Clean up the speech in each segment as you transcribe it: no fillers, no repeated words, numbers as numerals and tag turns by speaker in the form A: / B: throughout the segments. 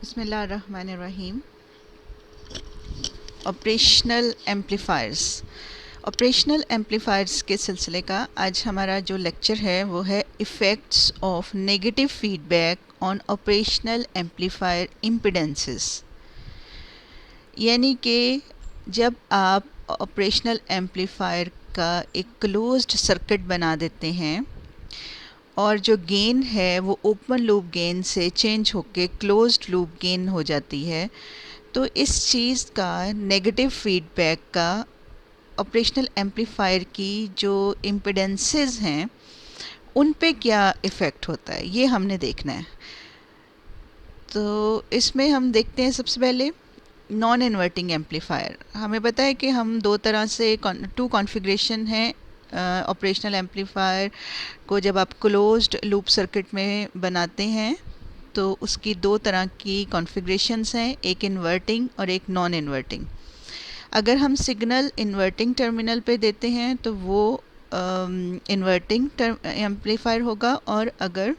A: बिस्मिल्लाहिर्रहमानिर्रहीम। Operational amplifiers के सिलसिले का आज हमारा जो लेक्चर है वो है effects of negative feedback on operational amplifier impedances. यानी कि जब आप ऑपरेशनल एम्पलीफायर का एक क्लोज्ड सर्किट बना देते हैं और जो गेन है वो ओपन लूप गेन से चेंज होके क्लोज्ड लूप गेन हो जाती है, तो इस चीज़ का नेगेटिव फीडबैक का ऑपरेशनल एम्पलीफायर की जो इम्पीडेंसेस हैं उन पे क्या इफ़ेक्ट होता है, ये हमने देखना है। तो इसमें हम देखते हैं सबसे पहले नॉन इन्वर्टिंग एम्पलीफायर। हमें पता है कि हम दो तरह से टू कॉन्फ़िगरेशन है ऑपरेशनल एम्पलीफायर को। जब आप क्लोज्ड लूप सर्किट में बनाते हैं तो उसकी दो तरह की कॉन्फ़िगरेशंस हैं, एक इन्वर्टिंग और एक नॉन इन्वर्टिंग। अगर हम सिग्नल इन्वर्टिंग टर्मिनल पे देते हैं तो वो इन्वर्टिंग एम्पलीफायर होगा, और अगर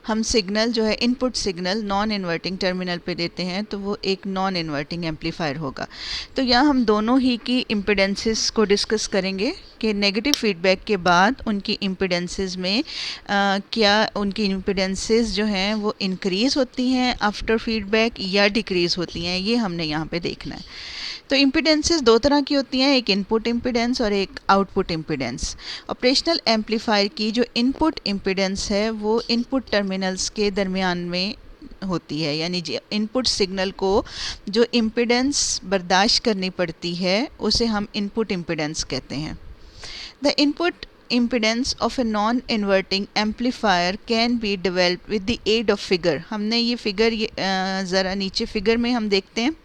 A: हम सिग्नल जो है input signal non inverting terminal पे देते हैं तो वो एक नॉन इन्वर्टिंग एम्पलीफायर होगा। तो यहाँ हम दोनों ही की इम्पीडेंसेस को डिस्कस करेंगे कि नेगेटिव फीडबैक के बाद उनकी इम्पीडेंसेस में क्या उनकी इम्पीडेंसेस जो हैं वो इंक्रीज़ होती हैं आफ्टर फीडबैक या डिक्रीज़ होती हैं, ये हमने यहाँ पे देखना है। तो इम्पीडेंसेस दो तरह की होती हैं, एक इनपुट इम्पीडेंस और एक आउटपुट इम्पीडेंस। ऑपरेशनल एम्पलीफायर की जो इनपुट इम्पीडेंस है वो इनपुट टर्मिनल्स के दरमियान में होती है, यानी इनपुट सिग्नल को जो इम्पीडेंस बर्दाश्त करनी पड़ती है उसे हम इनपुट इम्पीडेंस कहते हैं। The input impedance of a non-inverting amplifier can be developed with the aid of figure। हमने ये फिगर ज़रा नीचे फिगर में हम देखते हैं,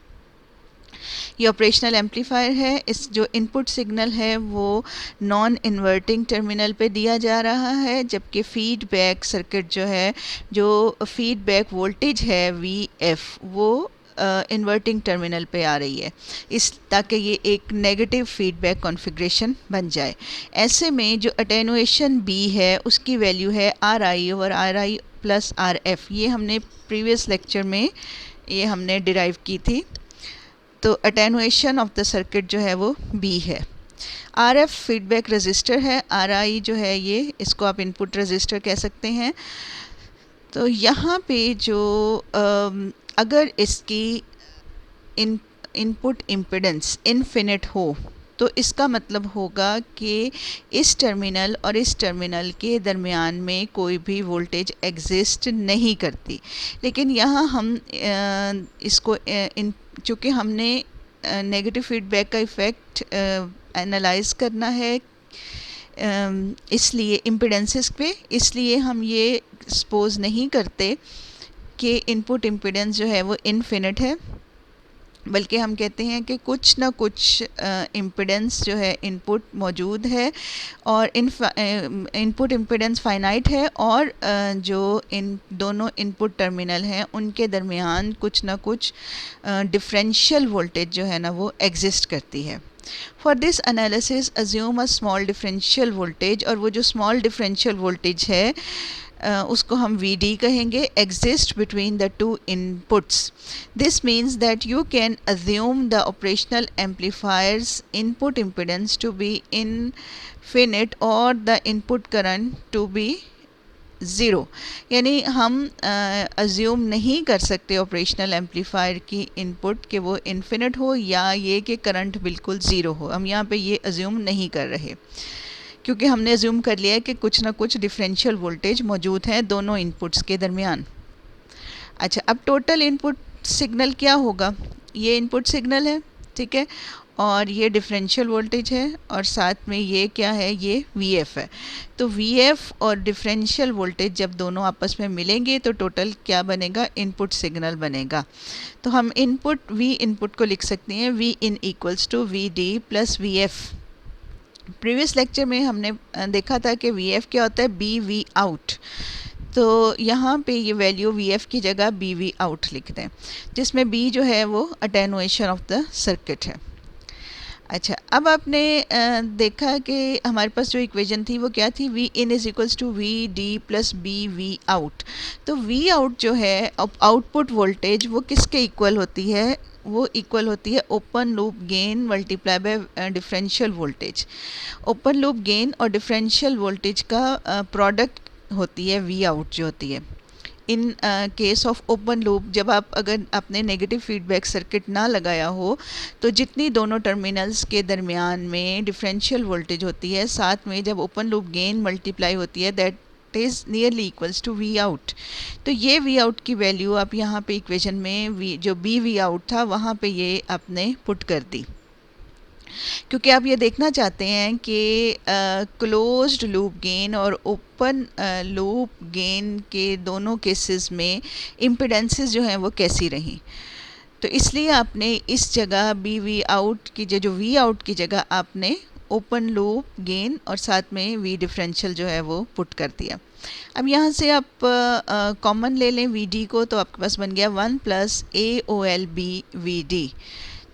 A: ये ऑपरेशनल एम्पलीफायर है। इस जो इनपुट सिग्नल है वो नॉन इन्वर्टिंग टर्मिनल पे दिया जा रहा है, जबकि फीडबैक सर्किट जो है, जो फीडबैक वोल्टेज है VF, वो इन्वर्टिंग टर्मिनल पे आ रही है, इस ताकि ये एक नेगेटिव फीडबैक कॉन्फ़िगरेशन बन जाए। ऐसे में जो अटेनुएशन B है उसकी वैल्यू है RI over RI plus RF। ये हमने प्रीवियस लेक्चर में ये हमने डिराइव की थी। तो अटेनुएशन ऑफ द सर्किट जो है वो B है। RF फीडबैक रजिस्टर है, RI जो है ये, इसको आप इनपुट रजिस्टर कह सकते हैं। तो यहाँ पे जो अगर इसकी इनपुट इम्पीडेंस इनफिनिट हो तो इसका मतलब होगा कि इस टर्मिनल और इस टर्मिनल के दरमियान में कोई भी वोल्टेज एग्जिस्ट नहीं करती। लेकिन यहाँ हम इसको चूँकि हमने नेगेटिव फीडबैक का इफ़ेक्ट एनालाइज करना है इसलिए इम्पीडेंसेस पे, इसलिए हम ये सपोज नहीं करते कि इनपुट इम्पीडेंस जो है वो इनफिनिट है, बल्कि हम कहते हैं कि कुछ ना कुछ इम्पीडेंस जो है इनपुट मौजूद है, और इनपुट इम्पीडेंस फाइनाइट है, और जो इन दोनों इनपुट टर्मिनल हैं उनके दरमियान कुछ ना कुछ डिफरेंशियल वोल्टेज जो है ना वो एग्जिस्ट करती है। For this analysis assume a small differential voltage, और वो जो स्मॉल डिफरेंशियल वोल्टेज है उसको हम VD कहेंगे, exist between the two inputs. This means that you can assume the operational amplifiers input impedance to be infinite और the input current to be zero. यानी हम अज्यूम नहीं कर सकते ऑपरेशनल एम्पलीफायर की इनपुट कि वो इनफिनिट हो या ये कि करंट बिल्कुल ज़ीरो हो। हम यहाँ पे ये अज्यूम नहीं कर रहे, क्योंकि हमने अज्यूम कर लिया है कि कुछ ना कुछ डिफरेंशियल वोल्टेज मौजूद हैं दोनों इनपुट्स के दरमियान। अच्छा, अब टोटल इनपुट सिग्नल क्या होगा? ये इनपुट सिग्नल है, ठीक है, और ये डिफरेंशियल वोल्टेज है, और साथ में ये क्या है, ये VF है। तो VF और डिफरेंशियल वोल्टेज जब दोनों आपस में मिलेंगे तो टोटल क्या बनेगा? इनपुट सिग्नल बनेगा। तो हम V इनपुट को लिख सकते हैं V in equals to VD plus VF। Previous lecture में हमने देखा था कि VF क्या होता है, BV आउट। तो यहाँ पे ये वैल्यू VF की जगह BV आउट लिख दें, जिसमें B जो है वो अटेनुएशन ऑफ द सर्किट है। अच्छा, अब आपने देखा कि हमारे पास जो इक्वेशन थी वो क्या थी, V in is equals to V D plus B V out. तो वी आउट जो है आउटपुट वोल्टेज वो किसके इक्वल होती है, वो इक्वल होती है open loop gain multiply by differential voltage. Open loop gain और डिफरेंशियल वोल्टेज का प्रोडक्ट होती है वी आउट जो होती है। In case of open loop, जब आप अगर आपने नेगेटिव फीडबैक सर्किट ना लगाया हो तो जितनी दोनों टर्मिनल्स के दरमियान में डिफरेंशियल वोल्टेज होती है, साथ में जब ओपन लूप गेन मल्टीप्लाई होती है, that is nearly equals to V out. तो ये वी आउट की वैल्यू आप यहाँ पे इक्वेशन में वी जो बी वी आउट था वहाँ पे ये आपने पुट कर दी, क्योंकि आप ये देखना चाहते हैं कि क्लोज्ड लूप गेन और ओपन लूप गेन के दोनों केसेस में इम्पिडेंसेस जो हैं वो कैसी रहीं। तो इसलिए आपने इस जगह बी वी आउट की जो वी आउट की जगह आपने ओपन लूप गेन और साथ में वी डिफरेंशियल जो है वो पुट कर दिया। अब यहाँ से आप कॉमन ले लें वी डी को, तो आपके पास बन गया 1 plus A O L B V D.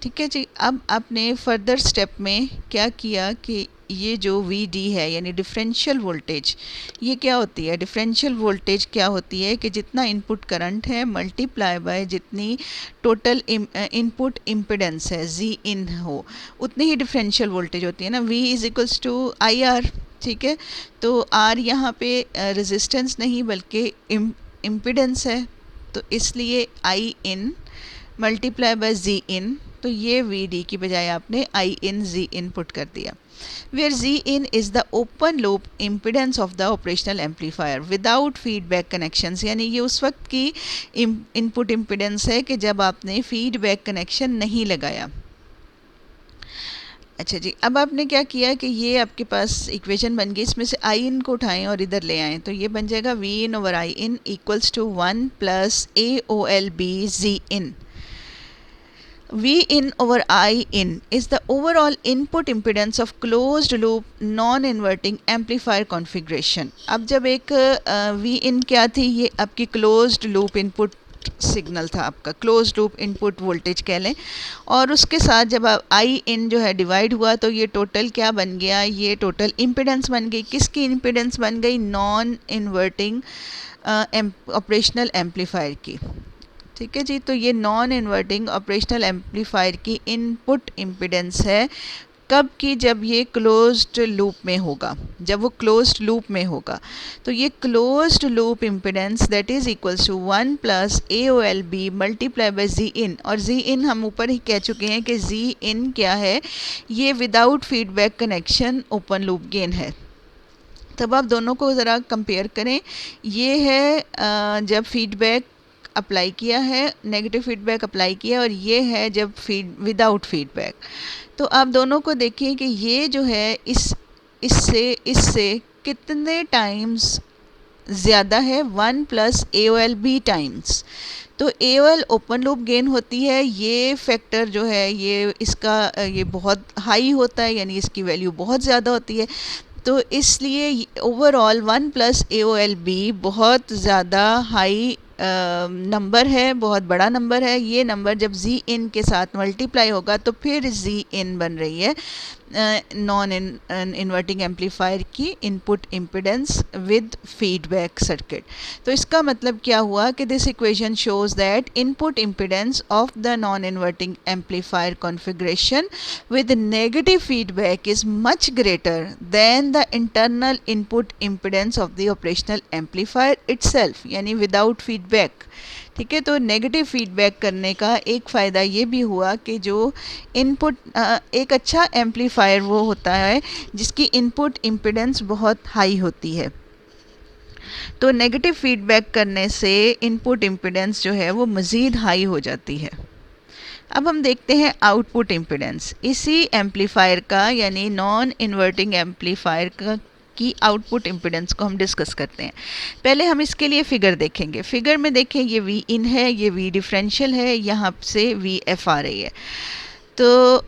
A: ठीक है जी। अब आपने फर्दर स्टेप में क्या किया कि ये जो वी डी है यानी डिफरेंशियल वोल्टेज, ये क्या होती है, डिफरेंशियल वोल्टेज क्या होती है कि जितना इनपुट करंट है मल्टीप्लाई बाय जितनी टोटल इनपुट इम्पिडेंस है जी इन हो, उतनी ही डिफरेंशियल वोल्टेज होती है ना। V is equals to I R. ठीक है, तो आर यहाँ पे रेजिस्टेंस नहीं बल्कि इम्पिडेंस है, तो इसलिए आई इन मल्टीप्लाई बाय जी इन। तो ये वी डी की बजाय आपने आई इन जी इन पुट कर दिया, where G in is the open loop impedance of the operational amplifier without feedback connections. यानी ये उस वक्त की इनपुट इम्पिडेंस है कि जब आपने फीडबैक कनेक्शन नहीं लगाया। अच्छा जी, अब आपने क्या किया कि ये आपके पास इक्वेशन बन गई, इसमें से आई इन को उठाएं और इधर ले आएँ, तो ये बन जाएगा V in over I in equals to 1 plus A O L B G in. V in over I in is the overall input impedance of closed loop non-inverting amplifier configuration। अब जब एक V in क्या थी, ये आपकी closed loop input signal था, आपका close loop input voltage कह लें, और उसके साथ जब आई इन जो है डिवाइड हुआ तो ये टोटल क्या बन गया, ये टोटल इम्पिडेंस बन गई। किसकी इम्पिडेंस बन गई, नॉन इन्वर्टिंग ऑपरेशनल एम्पलीफायर की। ठीक है जी, तो ये नॉन इन्वर्टिंग ऑपरेशनल एम्पलीफायर की इनपुट इम्पिडेंस है, कब की, जब ये क्लोज्ड लूप में होगा, जब वो क्लोज्ड लूप में होगा। तो ये closed loop impedance that is equals to 1 plus A O L B multiply by G in. और जी इन हम ऊपर ही कह चुके हैं कि जी इन क्या है, ये without feedback connection open loop gain है। तब आप दोनों को ज़रा कंपेयर करें, ये है जब फीडबैक अप्लाई किया है, नेगेटिव फीडबैक अप्लाई किया, और ये है जब विदाउट फीडबैक। तो आप दोनों को देखिए कि ये जो है इससे इससे कितने टाइम्स ज़्यादा है, 1 plus A O L B times. तो A O L open loop gain होती है, ये फैक्टर जो है ये इसका ये बहुत हाई होता है, यानी इसकी वैल्यू बहुत ज़्यादा होती है। तो इसलिए overall 1 plus A O L B बहुत ज़्यादा हाई नंबर है, बहुत बड़ा नंबर है। ये नंबर जब जी इन के साथ मल्टीप्लाई होगा तो फिर जी इन बन रही है नॉन इन्वर्टिंग एम्पलीफायर की input impedance with feedback circuit. तो इसका मतलब क्या हुआ कि this equation shows that input impedance of the non inverting amplifier configuration with negative feedback is much greater than the internal input impedance of the operational amplifier itself, यानी without feedback। ठीक है, तो नेगेटिव फीडबैक करने का एक फ़ायदा ये भी हुआ कि जो इनपुट एक अच्छा एम्पलीफायर वो होता है जिसकी इनपुट इम्पिडेंस बहुत हाई होती है। तो नेगेटिव फीडबैक करने से इनपुट इम्पिडेंस जो है वो मज़ीद हाई हो जाती है। अब हम देखते हैं आउटपुट इम्पिडेंस इसी एम्पलीफायर का, यानी नॉन इन्वर्टिंग एम्पलीफायर का की आउटपुट इम्पिडेंस को हम डिस्कस करते हैं। पहले हम इसके लिए फ़िगर देखेंगे। फ़िगर में देखें, ये वी इन है, ये वी डिफरेंशियल है, यहाँ से वी एफ आ रही है। तो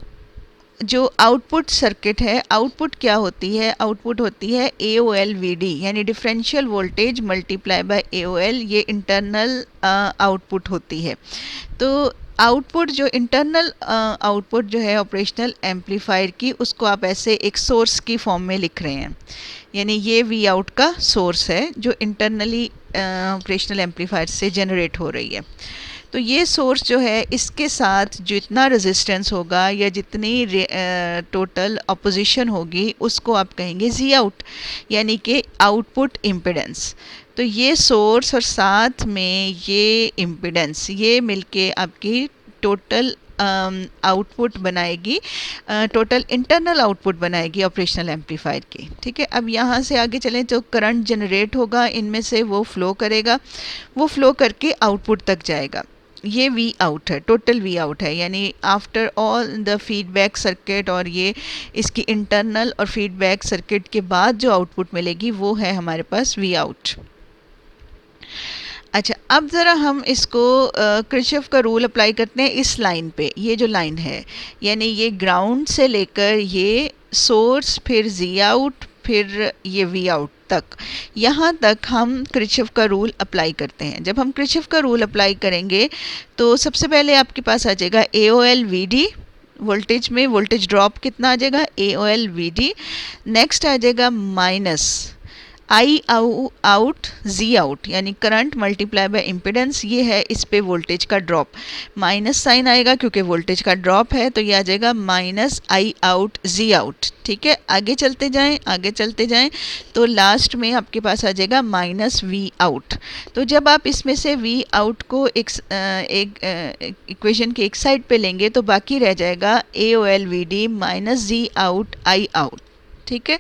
A: जो आउटपुट सर्किट है, आउटपुट क्या होती है, आउटपुट होती है A O L V D, यानी differential voltage multiply by A O L, ये इंटरनल आउटपुट होती है। तो आउटपुट जो इंटरनल आउटपुट जो है ऑपरेशनल एम्पलीफायर की, उसको आप ऐसे एक सोर्स की फॉर्म में लिख रहे हैं, यानी ये वी आउट का सोर्स है जो इंटरनली ऑपरेशनल एम्पलीफायर से जनरेट हो रही है। तो ये सोर्स जो है, इसके साथ जितना रेजिस्टेंस होगा या जितनी टोटल अपोजिशन होगी, उसको आप कहेंगे जी आउट, यानी कि आउटपुट इम्पिडेंस। तो ये सोर्स और साथ में ये इम्पिडेंस, ये मिलके आपकी टोटल आउटपुट बनाएगी, टोटल इंटरनल आउटपुट बनाएगी ऑपरेशनल एम्पलीफायर की। ठीक है, अब यहाँ से आगे चलें तो करंट जनरेट होगा इनमें से, वो फ्लो करेगा, वो फ्लो करके आउटपुट तक जाएगा। ये वी आउट है, टोटल वी आउट है, यानी after all the feedback circuit, और ये इसकी इंटरनल और फीडबैक सर्किट के बाद जो आउटपुट मिलेगी वो है हमारे पास वी आउट। अच्छा, अब ज़रा हम इसको किरचॉफ का रूल अप्लाई करते हैं इस लाइन पे। ये जो लाइन है, यानी ये ग्राउंड से लेकर ये सोर्स, फिर जी आउट, फिर ये वी आउट तक, यहाँ तक हम किरचॉफ का रूल अप्लाई करते हैं। जब हम किरचॉफ का रूल अप्लाई करेंगे तो सबसे पहले आपके पास आ जाएगा AOL VD, वोल्टेज में वोल्टेज ड्रॉप कितना आ जाएगा, AOL VD। नेक्स्ट आ जाएगा माइनस आई आउट जी आउट, यानी करंट मल्टीप्लाई बाय इम्पिडेंस, ये है इस पे वोल्टेज का ड्रॉप, माइनस साइन आएगा क्योंकि वोल्टेज का ड्रॉप है, तो ये आ जाएगा माइनस आई आउट जी आउट। ठीक है, आगे चलते जाएं, आगे चलते जाएं, तो लास्ट में आपके पास आ जाएगा माइनस वी आउट। तो जब आप इसमें से वी आउट को एक इक्वेशन के एक साइड पे लेंगे तो बाकी रह जाएगा AOL VD minus G out I out. ठीक है,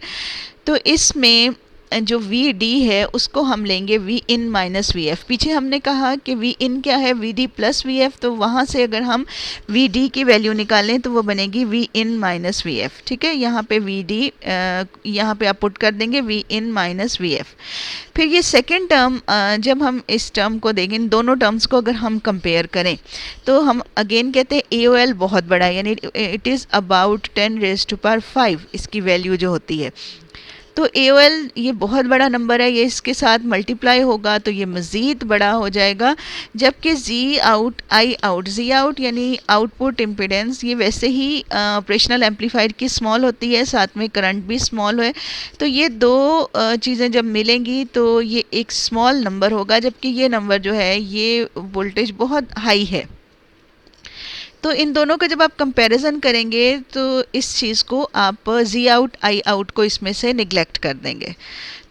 A: तो इसमें जो वी डी है उसको हम लेंगे V in minus V F. पीछे हमने कहा कि वी इन क्या है, V D plus V F, तो वहाँ से अगर हम वी डी की वैल्यू निकालें तो वो बनेगी V in minus V F. ठीक है, यहाँ पे वी डी यहाँ पे आप पुट कर देंगे V in minus V F. फिर ये सेकेंड टर्म, जब हम इस टर्म को देखें, इन दोनों टर्म्स को अगर हम कंपेयर करें तो हम अगेन कहते हैं AOL बहुत बड़ा है, यानी इट इज़ अबाउट 10⁵ इसकी वैल्यू जो होती है। तो AOL ये बहुत बड़ा नंबर है, ये इसके साथ मल्टीप्लाई होगा तो ये मज़ीद बड़ा हो जाएगा। जबकि G out I out, G out यानी आउटपुट इम्पिडेंस, ये वैसे ही ऑपरेशनल एम्पलीफायर की स्मॉल होती है, साथ में करंट भी स्मॉल है, तो ये दो चीज़ें जब मिलेंगी तो ये एक स्मॉल नंबर होगा, जबकि ये नंबर जो है ये वोल्टेज बहुत हाई है। तो इन दोनों का जब आप कंपैरिजन करेंगे तो इस चीज़ को आप जी आउट आई आउट को इसमें से निगलेक्ट कर देंगे,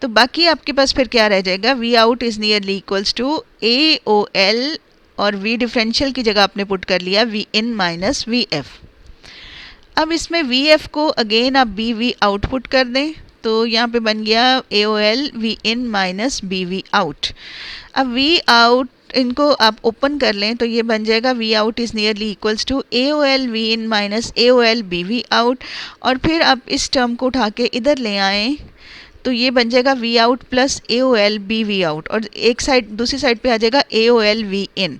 A: तो बाकी आपके पास फिर क्या रह जाएगा, V out is nearly equals to AOL, और वी डिफरेंशियल की जगह आपने पुट कर लिया V in minus V F. अब इसमें वी एफ को अगेन आप बी वी आउट पुट कर दें तो यहाँ पे बन गया AOL V in minus B V out. अब वी आउट इनको आप ओपन कर लें तो ये बन जाएगा V out is nearly equals to AOL V in minus AOL B V out, और फिर आप इस टर्म को उठा के इधर ले आएँ तो ये बन जाएगा V out plus AOL B V out, और एक साइड दूसरी साइड पे आ जाएगा AOL वी इन।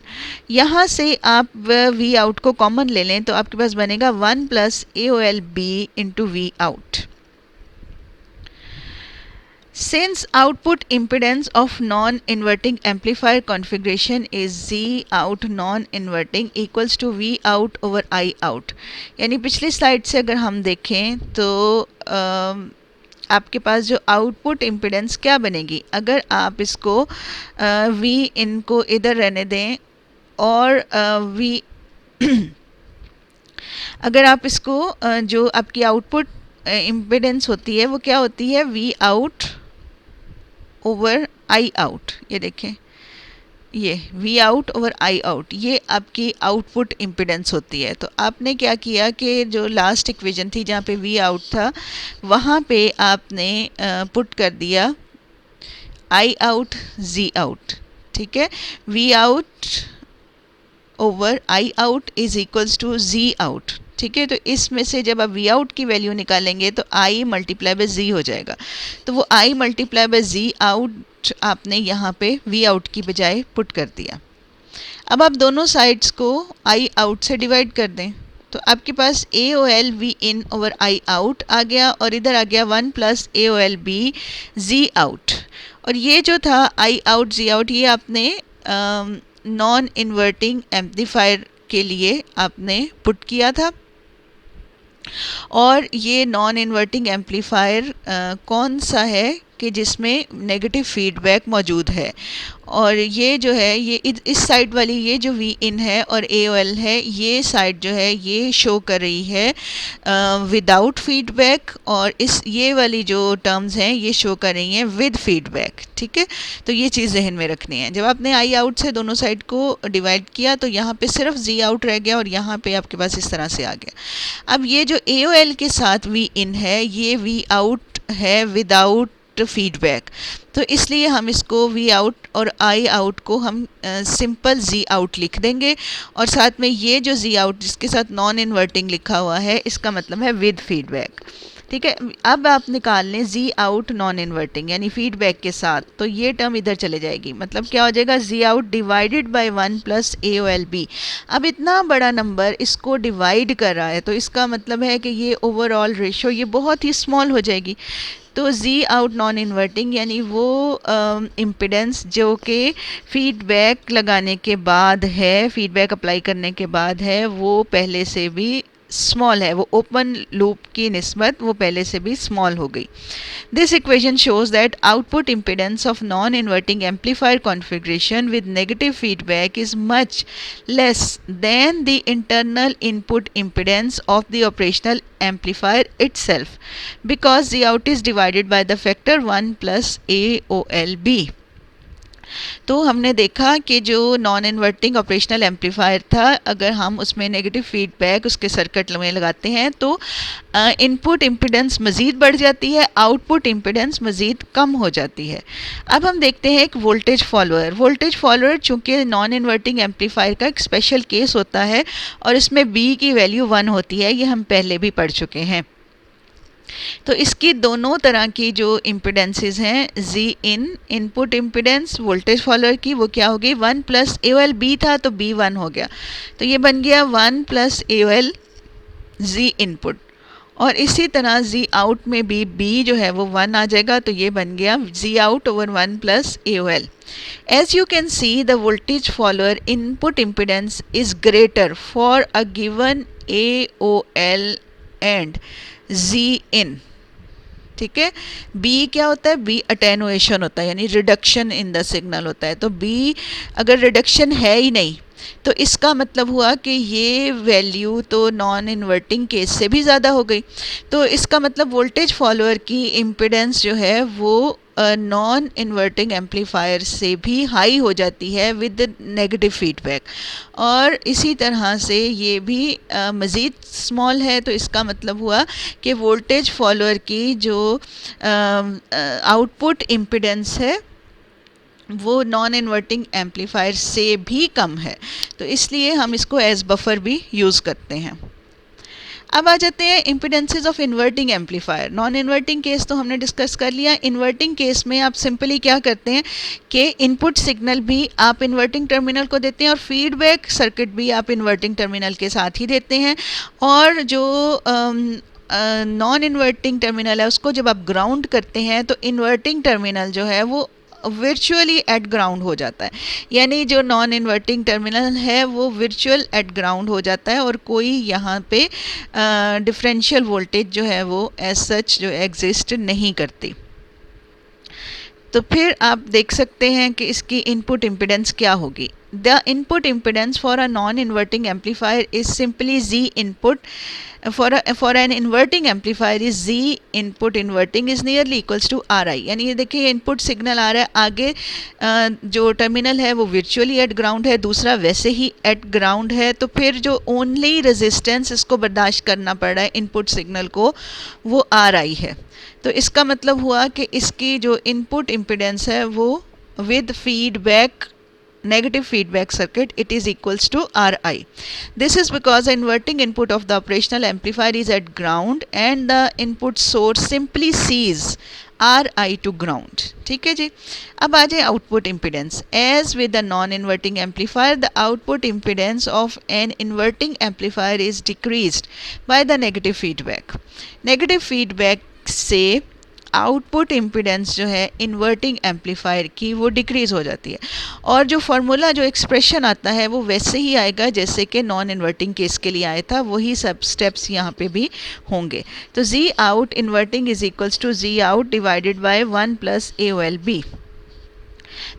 A: यहाँ से आप वी आउट को कॉमन ले लें तो आपके पास बनेगा 1 plus AOL B into V out. Since output impedance of non-inverting amplifier configuration is Z out non-inverting equals to V out over I out, यानी पिछली स्लाइड से अगर हम देखें तो आपके पास जो आउटपुट इम्पिडेंस क्या बनेगी, अगर आप इसको V इनको इधर रहने दें और V अगर आप इसको जो आपकी आउटपुट इम्पिडेंस होती है वो क्या होती है, V out over I out, ये देखें ये V out over I out, ये आपकी आउटपुट इम्पिडेंस होती है। तो आपने क्या किया कि जो लास्ट इक्वेशन थी जहाँ पे वी आउट था वहाँ पे आपने पुट कर दिया आई आउट जी आउट। ठीक है, V out over I out is equals to G out. ठीक है, तो इसमें से जब आप वी आउट की वैल्यू निकालेंगे तो आई मल्टीप्लाई बाय जी हो जाएगा, तो वो आई मल्टीप्लाई बाय जी आउट आपने यहाँ पे वी आउट की बजाय पुट कर दिया। अब आप दोनों साइड्स को आई आउट से डिवाइड कर दें तो आपके पास AOL V in over I out आ गया, और इधर आ गया 1 plus AOL B G out, और ये जो था आई आउट जी आउट ये आपने नॉन इन्वर्टिंग एम्पलीफायर के लिए आपने पुट किया था। और ये नॉन इन्वर्टिंग एम्पलीफायर कौन सा है कि जिसमें नेगेटिव फीडबैक मौजूद है। और ये जो है ये इस साइड वाली ये जो वी इन है और ए ओ एल है, ये साइड जो है ये शो कर रही है विदाउट फीडबैक, और इस ये वाली जो टर्म्स हैं ये शो कर रही हैं विद फीडबैक। ठीक है, तो ये चीज़ जहन में रखनी है। जब आपने आई आउट से दोनों साइड को डिवाइड किया तो यहाँ पे सिर्फ जी आउट रह गया और यहाँ पे आपके पास इस तरह से आ गया। अब ये जो ए ओ एल के साथ वी इन है ये वी आउट है विदाउट फीडबैक, तो इसलिए हम इसको वी आउट और आई आउट को हम सिंपल जी आउट लिख देंगे, और साथ में ये जो जी आउट जिसके साथ नॉन इन्वर्टिंग लिखा हुआ है इसका मतलब है विद फीडबैक। ठीक है, अब आप निकाल लें जी आउट नॉन इन्वर्टिंग यानी फीडबैक के साथ, तो ये टर्म इधर चले जाएगी। मतलब क्या हो जाएगा, G out divided by 1 plus A O L B. अब इतना बड़ा नंबर इसको डिवाइड कर रहा है तो इसका मतलब है कि ये ओवरऑल रेशो ये बहुत ही स्मॉल हो जाएगी। तो जी आउट नॉन इन्वर्टिंग यानी वो इम्पिडेंस जो कि फीडबैक लगाने के बाद है, फीडबैक अप्लाई करने के बाद है, वो पहले से भी स्मॉल है, वो ओपन लूप की निस्बत वो पहले से भी स्मॉल हो गई। This equation shows that output impedance of non-inverting amplifier configuration with negative feedback is much less than the internal input impedance of the operational amplifier itself because the out is divided by the factor 1 plus AOLB। तो हमने देखा कि जो non inverting operational amplifier था, अगर हम उसमें negative feedback उसके सर्किट में लगाते हैं तो इनपुट इम्पीडेंस मज़ीद बढ़ जाती है, आउटपुट इम्पीडेंस मज़ीद कम हो जाती है। अब हम देखते हैं एक वोल्टेज फॉलोअर। वोल्टेज फॉलोअर चूँकि नॉन इन्वर्टिंग एम्पलीफायर का एक स्पेशल केस होता है और इसमें बी की वैल्यू 1 होती है, ये हम पहले भी पढ़ चुके हैं। तो इसकी दोनों तरह की जो इम्पिडेंसेस हैं, जी इन इनपुट इम्पिडेंस वोल्टेज फॉलोअर की वो क्या होगी, 1 plus A O L B था तो बी 1 हो गया, तो ये बन गया 1 plus A O L G input. और इसी तरह जी आउट में भी बी जो है वो 1 आ जाएगा, तो ये बन गया G out over 1 plus A O L. As you can see, the voltage follower input impedance is greater for a given AOL and जी इन। ठीक है, बी क्या होता है, बी अटेनुएशन होता है यानी रिडक्शन इन द सिग्नल होता है। तो बी अगर रिडक्शन है ही नहीं तो इसका मतलब हुआ कि ये वैल्यू तो नॉन इन्वर्टिंग केस से भी ज़्यादा हो गई। तो इसका मतलब वोल्टेज फॉलोअर की इम्पिडेंस जो है वो नॉन इन्वर्टिंग एम्पलीफायर से भी हाई हो जाती है विद नेगेटिव फीडबैक, और इसी तरह से ये भी मज़ीद स्मॉल है। तो इसका मतलब हुआ कि वोल्टेज फॉलोअर की जो आउटपुट इम्पिडेंस है वो नॉन इन्वर्टिंग एम्पलीफायर से भी कम है, तो इसलिए हम इसको एज बफर भी यूज़ करते हैं। अब आ जाते हैं impedances of inverting amplifier. Non inverting case तो हमने डिस्कस कर लिया। इन्वर्टिंग केस में आप सिंपली क्या करते हैं कि इनपुट सिग्नल भी आप इन्वर्टिंग टर्मिनल को देते हैं और फीडबैक सर्किट भी आप इन्वर्टिंग टर्मिनल के साथ ही देते हैं, और जो नॉन इन्वर्टिंग टर्मिनल है उसको जब आप ग्राउंड करते हैं तो इन्वर्टिंग टर्मिनल जो है वो वर्चुअली एट ग्राउंड हो जाता है, यानी जो नॉन इन्वर्टिंग टर्मिनल है वो वर्चुअल एट ग्राउंड हो जाता है और कोई यहाँ पे डिफरेंशियल वोल्टेज जो है वो एज सच जो एग्जिस्ट नहीं करती। तो फिर आप देख सकते हैं कि इसकी इनपुट इम्पिडेंस क्या होगी। The input impedance for a non inverting amplifier is simply G input for an inverting amplifier is Z input inverting is nearly equals to RI। यानी ये देखिए इनपुट सिग्नल आ रहा है, आगे जो टर्मिनल है वो वर्चुअली एट ग्राउंड है, दूसरा वैसे ही एट ग्राउंड है, तो फिर जो ओनली रेजिस्टेंस इसको बर्दाश्त करना पड़ रहा है इनपुट सिग्नल को वो RI है। तो इसका मतलब हुआ कि इसकी जो इनपुट इम्पिडेंस है वो with feedback negative feedback circuit it is equals to RI. This is because the inverting input of the operational amplifier is at ground and the input source simply sees RI to ground। ठीक है जी। अब आ जाए output impedance. As with the non inverting amplifier the output impedance of an inverting amplifier is decreased by the negative feedback. Negative feedback से output impedance जो है inverting amplifier की वो डिक्रीज हो जाती है, और जो फार्मूला जो एक्सप्रेशन आता है वो वैसे ही आएगा जैसे कि नॉन इन्वर्टिंग केस के लिए आया था, वही सब स्टेप्स यहाँ पे भी होंगे। तो G out inverting is equals to G out divided by 1 plus AOLB।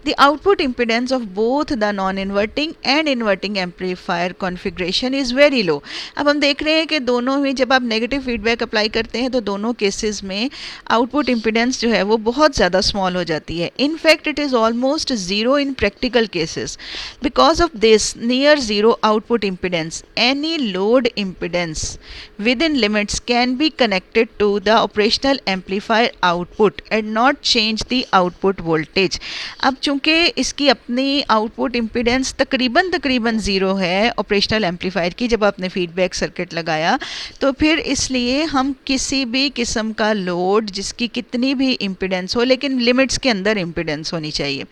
A: The output impedance of both the non-inverting and inverting amplifier configuration is very low। अब हम देख रहे हैं कि दोनों में जब आप नेगेटिव फीडबैक अप्लाई करते हैं तो दोनों केसेस में आउटपुट इम्पिडेंस जो है वो बहुत ज़्यादा स्मॉल हो जाती है। In fact it is almost zero in practical cases. Because of this near zero output impedance, any load impedance within limits can be connected to the operational amplifier output and not change the output voltage। अब चूंकि इसकी अपनी output impedance तकरीबन zero है operational amplifier की जब आपने feedback circuit लगाया, तो फिर इसलिए हम किसी भी किस्म का लोड जिसकी कितनी भी इम्पीडेंस हो लेकिन लिमिट्स के अंदर इम्पीडेंस होनी चाहिए,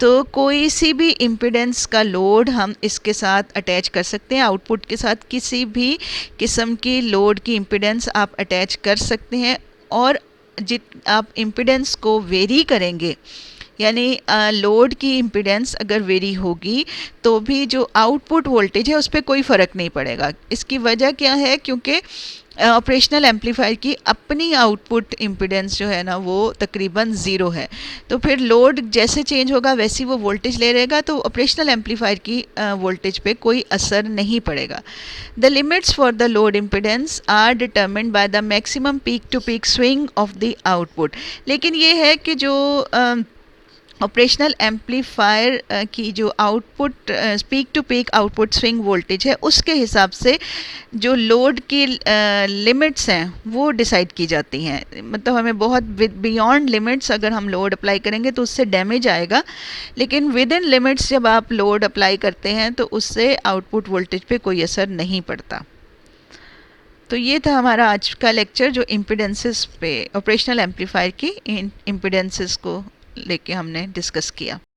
A: तो कोई सी भी इम्पिडेंस का लोड हम इसके साथ अटैच कर सकते हैं। आउटपुट के साथ किसी भी किस्म की लोड की इम्पिडेंस आप अटैच कर सकते हैं, और जित आप इम्पिडेंस को वेरी करेंगे, यानी लोड की इम्पिडेंस अगर वेरी होगी तो भी जो आउटपुट वोल्टेज है उस पर कोई फ़र्क नहीं पड़ेगा। इसकी वजह क्या है, क्योंकि ऑपरेशनल एम्पलीफायर की अपनी आउटपुट इम्पिडेंस जो है ना वो तकरीबन ज़ीरो है, तो फिर लोड जैसे चेंज होगा वैसी वो वोल्टेज ले रहेगा, तो ऑपरेशनल एम्पलीफायर की वोल्टेज पे कोई असर नहीं पड़ेगा। The limits for the load impedance are determined by the maximum peak to peak swing of the output. लेकिन ये है कि जो ऑपरेशनल एम्पलीफायर की जो output peak to peak output swing voltage है उसके हिसाब से जो लोड की लिमिट्स हैं वो डिसाइड की जाती हैं। मतलब हमें बहुत बियॉन्ड लिमिट्स अगर हम लोड अप्लाई करेंगे तो उससे डैमेज आएगा, लेकिन विद इन लिमिट्स जब आप लोड अप्लाई करते हैं तो उससे आउटपुट वोल्टेज पे कोई असर नहीं पड़ता। तो ये था हमारा आज का लेक्चर जो इम्पिडेंसेस पे ऑपरेशनल एम्पलीफायर की इम्पिडेंसेस को लेके हमने डिस्कस किया।